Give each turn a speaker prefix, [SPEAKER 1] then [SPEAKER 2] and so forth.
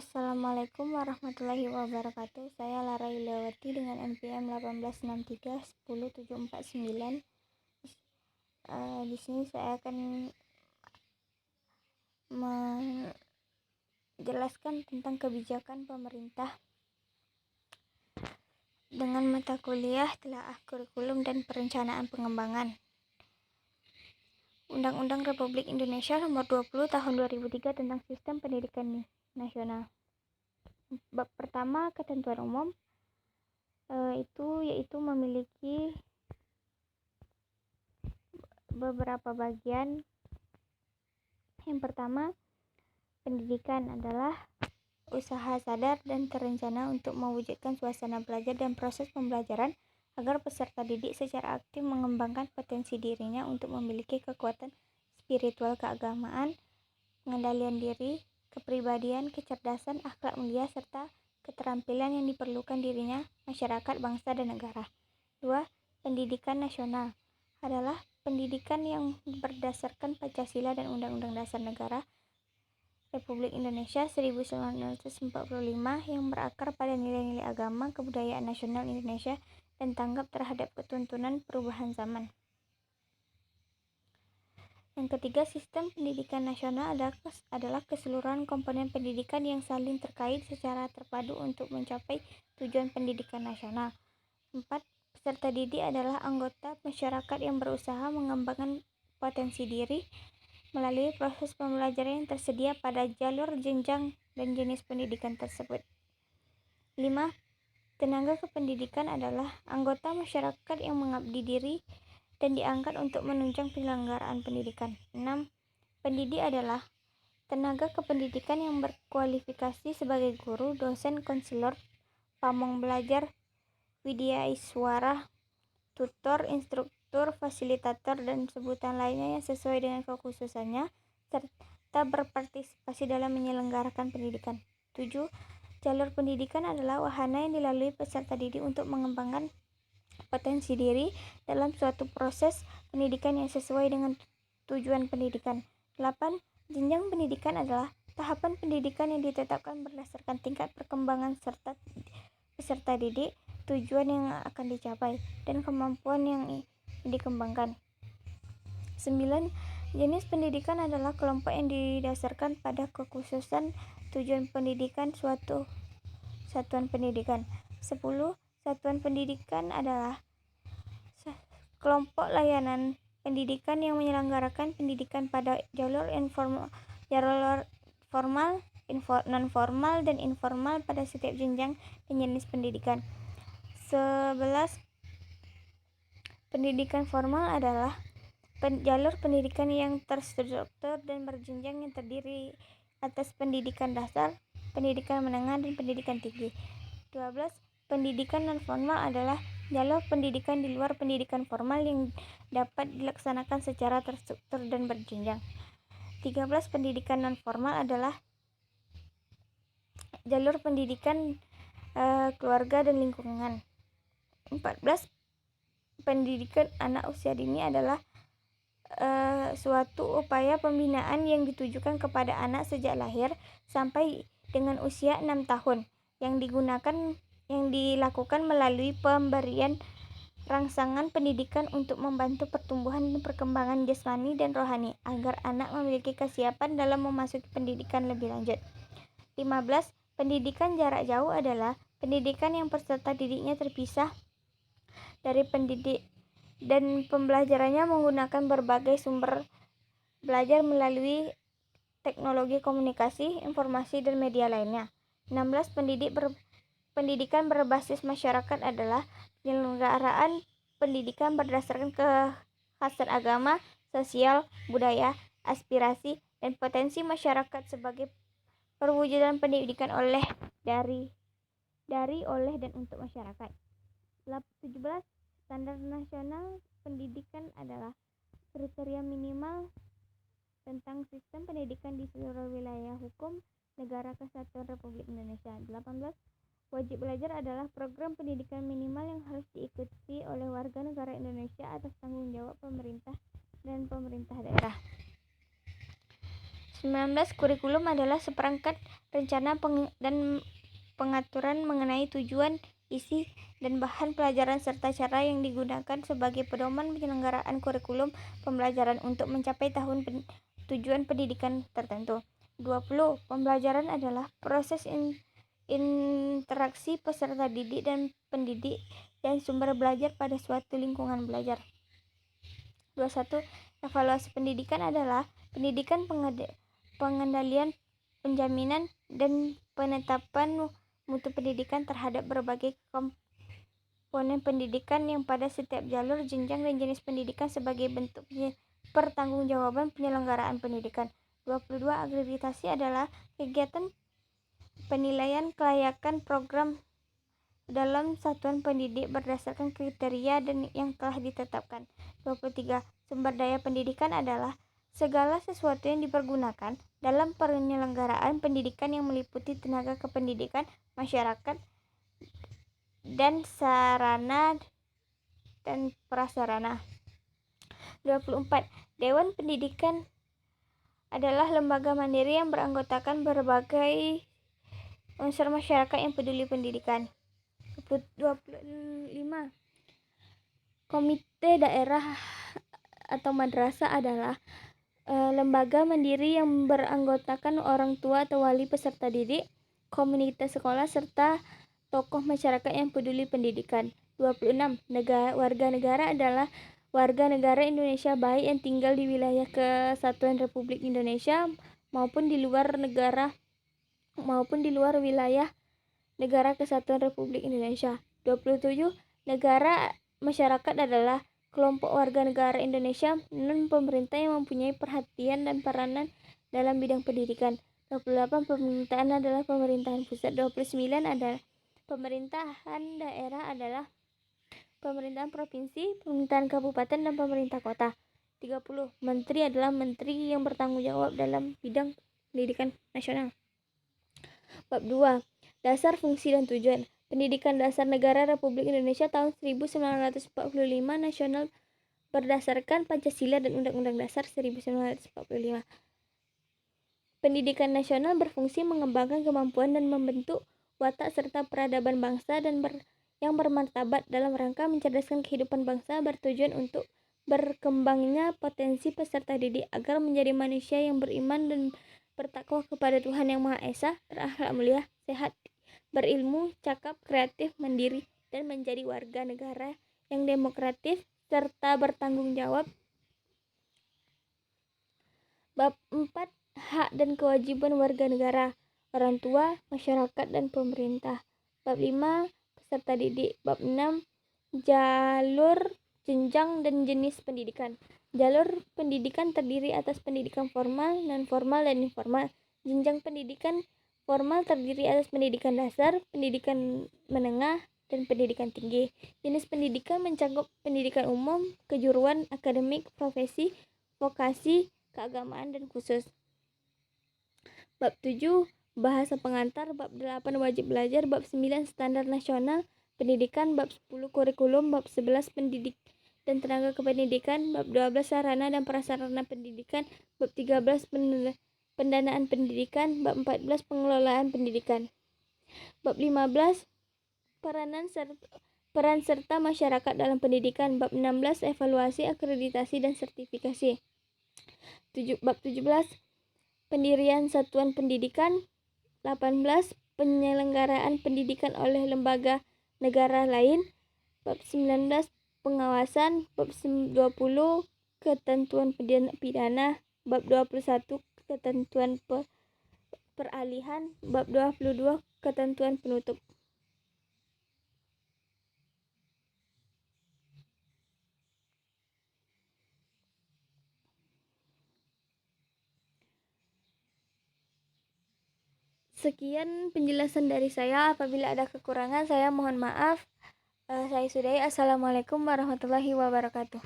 [SPEAKER 1] Assalamualaikum warahmatullahi wabarakatuh. Saya Lara Yuliawati dengan NPM 1863107449. Di sini saya akan menjelaskan tentang kebijakan pemerintah dengan mata kuliah telaah kurikulum dan perencanaan pengembangan. Undang-Undang Republik Indonesia Nomor 20 Tahun 2003 tentang Sistem Pendidikan Nasional. Bab pertama, ketentuan umum, yaitu memiliki beberapa bagian. Yang pertama, pendidikan adalah usaha sadar dan terencana untuk mewujudkan suasana belajar dan proses pembelajaran agar peserta didik secara aktif mengembangkan potensi dirinya untuk memiliki kekuatan spiritual keagamaan, pengendalian diri, kepribadian, kecerdasan, akhlak mulia, serta keterampilan yang diperlukan dirinya, masyarakat, bangsa, dan negara. 2. Pendidikan nasional adalah pendidikan yang berdasarkan Pancasila dan Undang-Undang Dasar Negara Republik Indonesia 1945 yang berakar pada nilai-nilai agama, kebudayaan nasional Indonesia, dan tanggap terhadap ketuntunan perubahan zaman. Yang ketiga, sistem pendidikan nasional adalah keseluruhan komponen pendidikan yang saling terkait secara terpadu untuk mencapai tujuan pendidikan nasional. 4. Peserta didik adalah anggota masyarakat yang berusaha mengembangkan potensi diri melalui proses pembelajaran yang tersedia pada jalur, jenjang, dan jenis pendidikan tersebut. 5. Tenaga kependidikan adalah anggota masyarakat yang mengabdi diri dan diangkat untuk menunjang penyelenggaraan pendidikan. 6. Pendidik adalah tenaga kependidikan yang berkualifikasi sebagai guru, dosen, konselor, pamong belajar, widyaswara, tutor, instruktur, fasilitator, dan sebutan lainnya yang sesuai dengan kekhususannya, serta berpartisipasi dalam menyelenggarakan pendidikan. 7. Jalur pendidikan adalah wahana yang dilalui peserta didik untuk mengembangkan potensi diri dalam suatu proses pendidikan yang sesuai dengan tujuan pendidikan. 8. Jenjang pendidikan adalah tahapan pendidikan yang ditetapkan berdasarkan tingkat perkembangan serta peserta didik, tujuan yang akan dicapai, dan kemampuan yang dikembangkan. 9. Jenis pendidikan adalah kelompok yang didasarkan pada kekhususan tujuan pendidikan suatu satuan pendidikan. 10. Satuan pendidikan adalah kelompok layanan pendidikan yang menyelenggarakan pendidikan pada jalur formal, non-formal, dan informal pada setiap jenjang dan jenis pendidikan. 11. Pendidikan formal adalah jalur pendidikan yang terstruktur dan berjenjang yang terdiri atas pendidikan dasar, pendidikan menengah, dan pendidikan tinggi. 12. Pendidikan non-formal adalah jalur pendidikan di luar pendidikan formal yang dapat dilaksanakan secara terstruktur dan berjenjang. 13. Pendidikan non-formal adalah jalur pendidikan keluarga dan lingkungan. 14. Pendidikan anak usia dini adalah suatu upaya pembinaan yang ditujukan kepada anak sejak lahir sampai dengan usia 6 tahun yang dilakukan melalui pemberian rangsangan pendidikan untuk membantu pertumbuhan dan perkembangan jasmani dan rohani agar anak memiliki kesiapan dalam memasuki pendidikan lebih lanjut. 15. Pendidikan jarak jauh adalah pendidikan yang peserta didiknya terpisah dari pendidik dan pembelajarannya menggunakan berbagai sumber belajar melalui teknologi komunikasi, informasi, dan media lainnya. 16. Pendidikan berbasis masyarakat adalah penyelenggaraan pendidikan berdasarkan kekhasan agama, sosial, budaya, aspirasi, dan potensi masyarakat sebagai perwujudan pendidikan oleh, dan untuk masyarakat. 17. Standar nasional pendidikan adalah kriteria minimal tentang sistem pendidikan di seluruh wilayah hukum Negara Kesatuan Republik Indonesia. 18. Wajib belajar adalah program pendidikan minimal yang harus diikuti oleh warga negara Indonesia atas tanggung jawab pemerintah dan pemerintah daerah. 19. Kurikulum adalah seperangkat rencana dan pengaturan mengenai tujuan, isi, dan bahan pelajaran serta cara yang digunakan sebagai pedoman penyelenggaraan kurikulum pembelajaran untuk mencapai tujuan pendidikan tertentu. 20. Pembelajaran adalah proses interaksi peserta didik dan pendidik dan sumber belajar pada suatu lingkungan belajar. 21. Evaluasi pendidikan adalah pengendalian, penjaminan, dan penetapan mutu pendidikan terhadap berbagai komponen pendidikan yang pada setiap jalur, jenjang, dan jenis pendidikan sebagai bentuk pertanggungjawaban penyelenggaraan pendidikan. 22. Akreditasi adalah kegiatan penilaian kelayakan program dalam satuan pendidik berdasarkan kriteria dan yang telah ditetapkan. 23. Sumber daya pendidikan adalah segala sesuatu yang dipergunakan dalam penyelenggaraan pendidikan yang meliputi tenaga kependidikan, masyarakat, dan sarana dan prasarana. 24. Dewan Pendidikan adalah lembaga mandiri yang beranggotakan berbagai unsur masyarakat yang peduli pendidikan. 25. Komite daerah atau madrasah adalah lembaga mandiri yang beranggotakan orang tua atau wali peserta didik, komunitas sekolah, serta tokoh masyarakat yang peduli pendidikan. 26. Warga negara adalah warga negara Indonesia baik yang tinggal di wilayah Kesatuan Republik Indonesia maupun di luar wilayah Negara Kesatuan Republik Indonesia. 27. Negara masyarakat adalah kelompok warga negara Indonesia non-pemerintah yang mempunyai perhatian dan peranan dalam bidang pendidikan. 28. Pemerintahan adalah pemerintahan pusat. 29. Adalah pemerintahan daerah adalah pemerintahan provinsi, pemerintahan kabupaten, dan pemerintah kota. 30. Menteri adalah menteri yang bertanggung jawab dalam bidang pendidikan nasional. Bab 2. Dasar, fungsi, dan tujuan. Pendidikan Dasar Negara Republik Indonesia tahun 1945 nasional berdasarkan Pancasila dan Undang-Undang Dasar 1945. Pendidikan nasional berfungsi mengembangkan kemampuan dan membentuk watak serta peradaban bangsa dan yang bermartabat dalam rangka mencerdaskan kehidupan bangsa, bertujuan untuk berkembangnya potensi peserta didik agar menjadi manusia yang beriman dan bertakwa kepada Tuhan Yang Maha Esa, berakhlak mulia, sehat, berilmu, cakap, kreatif, mandiri, dan menjadi warga negara yang demokratis serta bertanggung jawab. Bab 4. Hak dan kewajiban warga negara, orang tua, masyarakat, dan pemerintah. Bab 5. Peserta didik. Bab 6. Jalur, jenjang, dan jenis pendidikan. Jalur pendidikan terdiri atas pendidikan formal, non-formal, dan informal. Jenjang pendidikan formal terdiri atas pendidikan dasar, pendidikan menengah, dan pendidikan tinggi. Jenis pendidikan mencakup pendidikan umum, kejuruan, akademik, profesi, vokasi, keagamaan, dan khusus. Bab 7. Bahasa pengantar. Bab 8. Wajib belajar. Bab 9. Standar nasional pendidikan. Bab 10. Kurikulum. Bab 11. Pendidik dan tenaga kependidikan. Bab 12. Sarana dan prasarana pendidikan. Bab 13. Pendanaan pendidikan. Bab 14. Pengelolaan pendidikan. Bab 15. Peran serta masyarakat dalam pendidikan. Bab 16. Evaluasi, akreditasi, dan sertifikasi. Bab 17. Pendirian satuan pendidikan. 18. Penyelenggaraan pendidikan oleh lembaga negara lain. Bab 19. Pengawasan. Bab 20. Ketentuan pidana. Bab 21. Ketentuan peralihan. Bab 22. Ketentuan penutup. Sekian penjelasan dari saya. Apabila ada kekurangan, saya mohon maaf. Saya sudahi. Assalamualaikum warahmatullahi wabarakatuh.